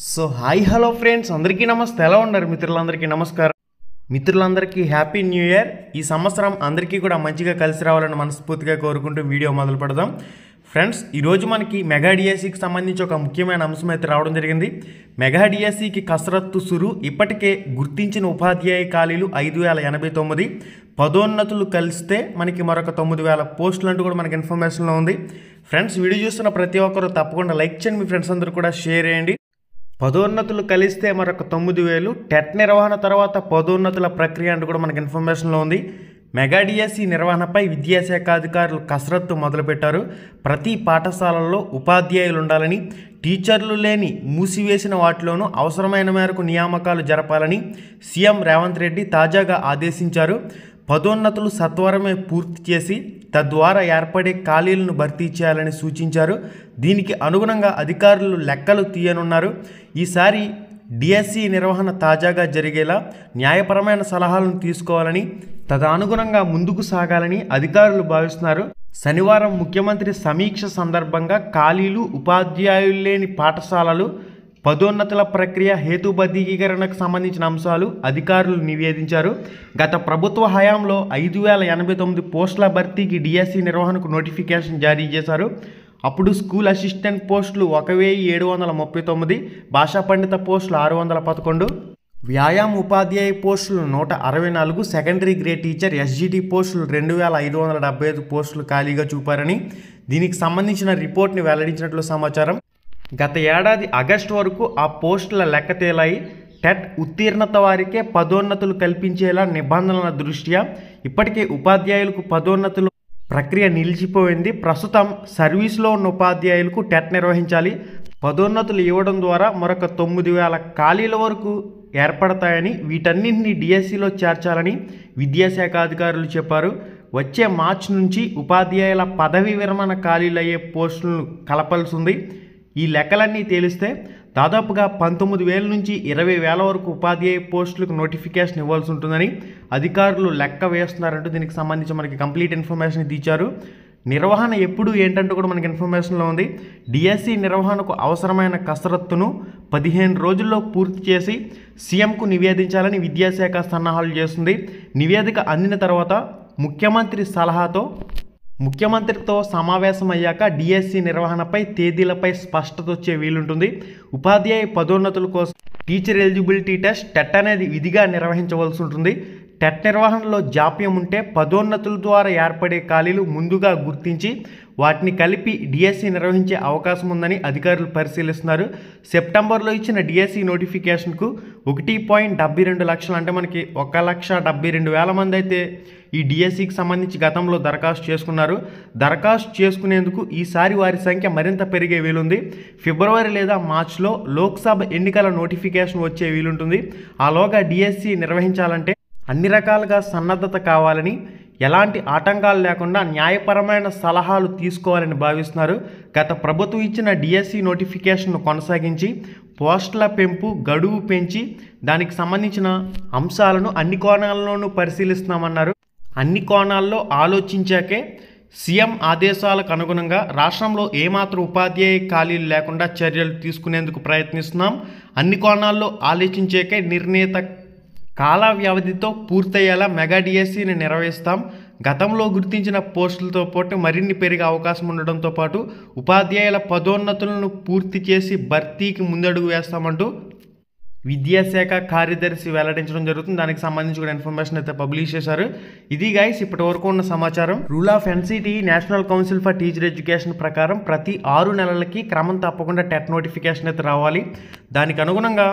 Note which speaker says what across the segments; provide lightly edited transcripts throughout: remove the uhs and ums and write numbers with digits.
Speaker 1: So hi hello friends, అందరికీ నమస్తే. ఎలా ఉన్నారు మిత్రులందరికీ? నమస్కారం. మిత్రులందరికీ హ్యాపీ న్యూ ఇయర్. ఈ సంవత్సరం అందరికీ కూడా మంచిగా కలిసి రావాలని మనస్ఫూర్తిగా కోరుకుంటూ వీడియో మొదలు పెడదాం. ఫ్రెండ్స్, ఈరోజు మనకి మెగా డిఎస్సికి సంబంధించి ఒక ముఖ్యమైన అంశం అయితే రావడం జరిగింది. మెగా డిఎస్సికి కసరత్తు సురు. ఇప్పటికే గుర్తించిన ఉపాధ్యాయ ఖాళీలు 5089, పదోన్నతులు కలిస్తే మనకి మరొక 9000 పోస్టులు అంటూ కూడా మనకి ఇన్ఫర్మేషన్లో ఉంది. ఫ్రెండ్స్, వీడియో చూస్తున్న ప్రతి ఒక్కరు తప్పకుండా లైక్ చేయండి, మీ ఫ్రెండ్స్ అందరూ కూడా షేర్ చేయండి. పదోన్నతులు కలిస్తే మరొక 9000. టెట్ నిర్వహణ తర్వాత పదోన్నతుల ప్రక్రియ అంటూ కూడా మనకి ఇన్ఫర్మేషన్లో ఉంది. మెగా డిఎస్సి నిర్వహణపై విద్యాశాఖ అధికారులు కసరత్తు మొదలుపెట్టారు. ప్రతి పాఠశాలల్లో ఉపాధ్యాయులు ఉండాలని, టీచర్లు లేని మూసివేసిన వాటిలోనూ అవసరమైన మేరకు నియామకాలు జరపాలని సీఎం రేవంత్ రెడ్డి తాజాగా ఆదేశించారు. పదోన్నతులు సత్వరమే పూర్తి చేసి తద్వారా ఏర్పడే ఖాళీలను భర్తీ చేయాలని సూచించారు. దీనికి అనుగుణంగా అధికారులు లెక్కలు తీయనున్నారు. ఈసారి డిఎస్సి నిర్వహణ తాజాగా జరిగేలా న్యాయపరమైన సలహాలను తీసుకోవాలని, తదనుగుణంగా ముందుకు సాగాలని అధికారులు భావిస్తున్నారు. శనివారం ముఖ్యమంత్రి సమీక్ష సందర్భంగా ఖాళీలు, ఉపాధ్యాయులు లేని పాఠశాలలు, పదోన్నతుల ప్రక్రియ, హేతుబద్ధీకరణకు సంబంధించిన అంశాలు అధికారులు నివేదించారు. గత ప్రభుత్వ హయాంలో 5089 పోస్టుల భర్తీకి డిఎస్సి నిర్వహణకు నోటిఫికేషన్ జారీ చేశారు. అప్పుడు స్కూల్ అసిస్టెంట్ పోస్టులు 1739, భాషా పండిత పోస్టులు 611, వ్యాయామ ఉపాధ్యాయ పోస్టులు 164, సెకండరీ గ్రేడ్ టీచర్ ఎస్జిటి పోస్టులు 2575 పోస్టులు ఖాళీగా చూపారని దీనికి సంబంధించిన రిపోర్ట్ని వెల్లడించినట్లు సమాచారం. గత ఏడాది ఆగస్టు వరకు ఆ పోస్టుల లెక్క తేలాయి. టెట్ ఉత్తీర్ణత వారికే పదోన్నతులు కల్పించేలా నిబంధనల దృష్ట్యా ఇప్పటికే ఉపాధ్యాయులకు పదోన్నతులు ప్రక్రియ నిలిచిపోయింది. ప్రస్తుతం సర్వీస్లో ఉన్న ఉపాధ్యాయులకు టెట్ నిర్వహించాలి. పదోన్నతులు ఇవ్వడం ద్వారా మరొక 9000 ఖాళీల వరకు ఏర్పడతాయని, వీటన్నింటినీ డిఎస్సిలో చేర్చాలని విద్యాశాఖ అధికారులు చెప్పారు. వచ్చే మార్చి నుంచి ఉపాధ్యాయుల పదవీ విరమణ ఖాళీలయ్యే పోస్టులను కలపాల్సి ఉంది. ఈ లెక్కలన్నీ తేలిస్తే దాదాపుగా 19,000 నుంచి 20,000 వరకు ఉపాధ్యాయ పోస్టులకు నోటిఫికేషన్ ఇవ్వాల్సి ఉంటుందని అధికారులు లెక్క వేస్తున్నారంటూ దీనికి సంబంధించి మనకి కంప్లీట్ ఇన్ఫర్మేషన్ ఇచ్చారు. నిర్వహణ ఎప్పుడు ఏంటంటూ కూడా మనకి ఇన్ఫర్మేషన్లో ఉంది. డిఎస్సి నిర్వహణకు అవసరమైన కసరత్తును 15 రోజుల్లో పూర్తి చేసి సీఎంకు నివేదించాలని విద్యాశాఖ సన్నాహాలు చేస్తుంది. నివేదిక అందిన తర్వాత ముఖ్యమంత్రితో సమావేశం అయ్యాక డిఎస్సి నిర్వహణపై తేదీలపై స్పష్టత వచ్చే వీలుంటుంది. ఉపాధ్యాయ పదోన్నతుల కోసం టీచర్ ఎలిజిబిలిటీ టెస్ట్, టెట్ అనేది విధిగా నిర్వహించవలసి ఉంటుంది. టెట్ నిర్వహణలో జాప్యం ఉంటే పదోన్నతుల ద్వారా ఏర్పడే ఖాళీలు ముందుగా గుర్తించి వాటిని కలిపి డిఎస్సి నిర్వహించే అవకాశం ఉందని అధికారులు పరిశీలిస్తున్నారు. సెప్టెంబర్లో ఇచ్చిన డిఎస్సి నోటిఫికేషన్కు 1.72 లక్షలు, అంటే మనకి 1,72,000 మంది అయితే ఈ డిఎస్సికి సంబంధించి గతంలో దరఖాస్తు చేసుకున్నారు. దరఖాస్తు చేసుకునేందుకు ఈసారి వారి సంఖ్య మరింత పెరిగే వీలుంది. ఫిబ్రవరి లేదా మార్చిలో లోక్సభ ఎన్నికల నోటిఫికేషన్ వచ్చే వీలుంటుంది. ఆలోగా డిఎస్సి నిర్వహించాలంటే అన్ని రకాలుగా సన్నద్ధత కావాలని, ఎలాంటి ఆటంకాలు లేకుండా న్యాయపరమైన సలహాలు తీసుకోవాలని భావిస్తున్నారు. గత ప్రభుత్వం ఇచ్చిన డిఎస్సి నోటిఫికేషన్ను కొనసాగించి పోస్టుల పెంపు గడువు పెంచి దానికి సంబంధించిన అంశాలను అన్ని కోణాల్లోనూ పరిశీలిస్తున్నామన్నారు. అన్ని కోణాల్లో ఆలోచించాకే సీఎం ఆదేశాలకు అనుగుణంగా రాష్ట్రంలో ఏమాత్రం ఉపాధ్యాయ ఖాళీలు లేకుండా చర్యలు తీసుకునేందుకు ప్రయత్నిస్తున్నాం. అన్ని కోణాల్లో ఆలోచించాకే నిర్ణీత కాల వ్యవధితో పూర్తయ్యేలా మెగా డిఎస్సిని నిర్వహిస్తాం. గతంలో గుర్తించిన పోస్టులతో పాటు మరిన్ని పెరిగే అవకాశం ఉండడంతో పాటు ఉపాధ్యాయుల పదోన్నతులను పూర్తి చేసి భర్తీకి ముందడుగు వేస్తామంటూ విద్యాశాఖ కార్యదర్శి వెల్లడించడం జరుగుతుంది. దానికి సంబంధించి కూడా ఇన్ఫర్మేషన్ అయితే పబ్లిష్ చేశారు. ఇది గైస్ ఇప్పటి వరకు ఉన్న సమాచారం. Rule of NCT, national council for teacher education ప్రకారం ప్రతి 6 నెలలకి క్రమం తప్పకుండా టెట్ నోటిఫికేషన్ అయితే రావాలి. దానికి అనుగుణంగా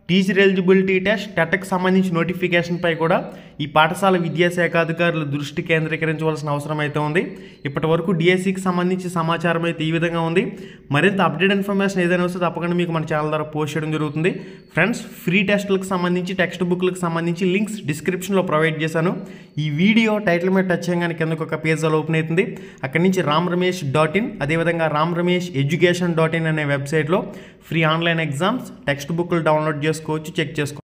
Speaker 1: టీచర్ ఎలిజిబిలిటీ టెస్ట్, టెట్కి సంబంధించి నోటిఫికేషన్పై కూడా ఈ పాఠశాల విద్యాశాఖ అధికారులు దృష్టి కేంద్రీకరించవలసిన అవసరం అయితే ఉంది. ఇప్పటి వరకు డిఎస్సికి సంబంధించి సమాచారం అయితే ఈ విధంగా ఉంది. మరింత అప్డేట్ ఇన్ఫర్మేషన్ ఏదైనా వస్తే తప్పకుండా మీకు మన ఛానల్ ద్వారా పోస్ట్ చేయడం జరుగుతుంది. ఫ్రెండ్స్, ఫ్రీ టెస్టులకు సంబంధించి, టెక్స్ట్ బుక్లకు సంబంధించి లింక్స్ డిస్క్రిప్షన్లో ప్రొవైడ్ చేశాను. ఈ వీడియో టైటిల్ మీద టచ్ చేయగానే కిందకు ఒక పేజ్ అలా ఓపెన్ అవుతుంది. అక్కడి నుంచి ramramesh.in, అదేవిధంగా ramramesheducation.in అనే వెబ్సైట్లో ఫ్రీ ఆన్లైన్ ఎగ్జామ్స్, టెక్స్ట్ బుక్లు డౌన్లోడ్ చేసుకోవచ్చు, చెక్ చేసుకోవచ్చు.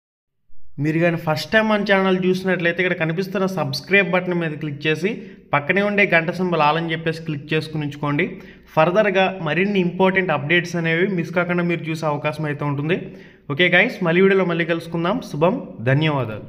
Speaker 1: మీరు కానీ ఫస్ట్ టైం మన ఛానల్ చూసినట్లయితే ఇక్కడ కనిపిస్తున్న సబ్స్క్రైబ్ బటన్ మీద క్లిక్ చేసి పక్కనే ఉండే గంట సింబల్ ఆల్ అని చెప్పేసి క్లిక్ చేసుకుని ఉంచుకోండి. ఫర్దర్గా మరిన్ని ఇంపార్టెంట్ అప్డేట్స్ అనేవి మిస్ కాకుండా మీరు చూసే అవకాశం అయితే ఉంటుంది. ఓకే గైస్, మళ్ళీ వీడియోలో మళ్ళీ కలుసుకుందాం. శుభం, ధన్యవాదాలు.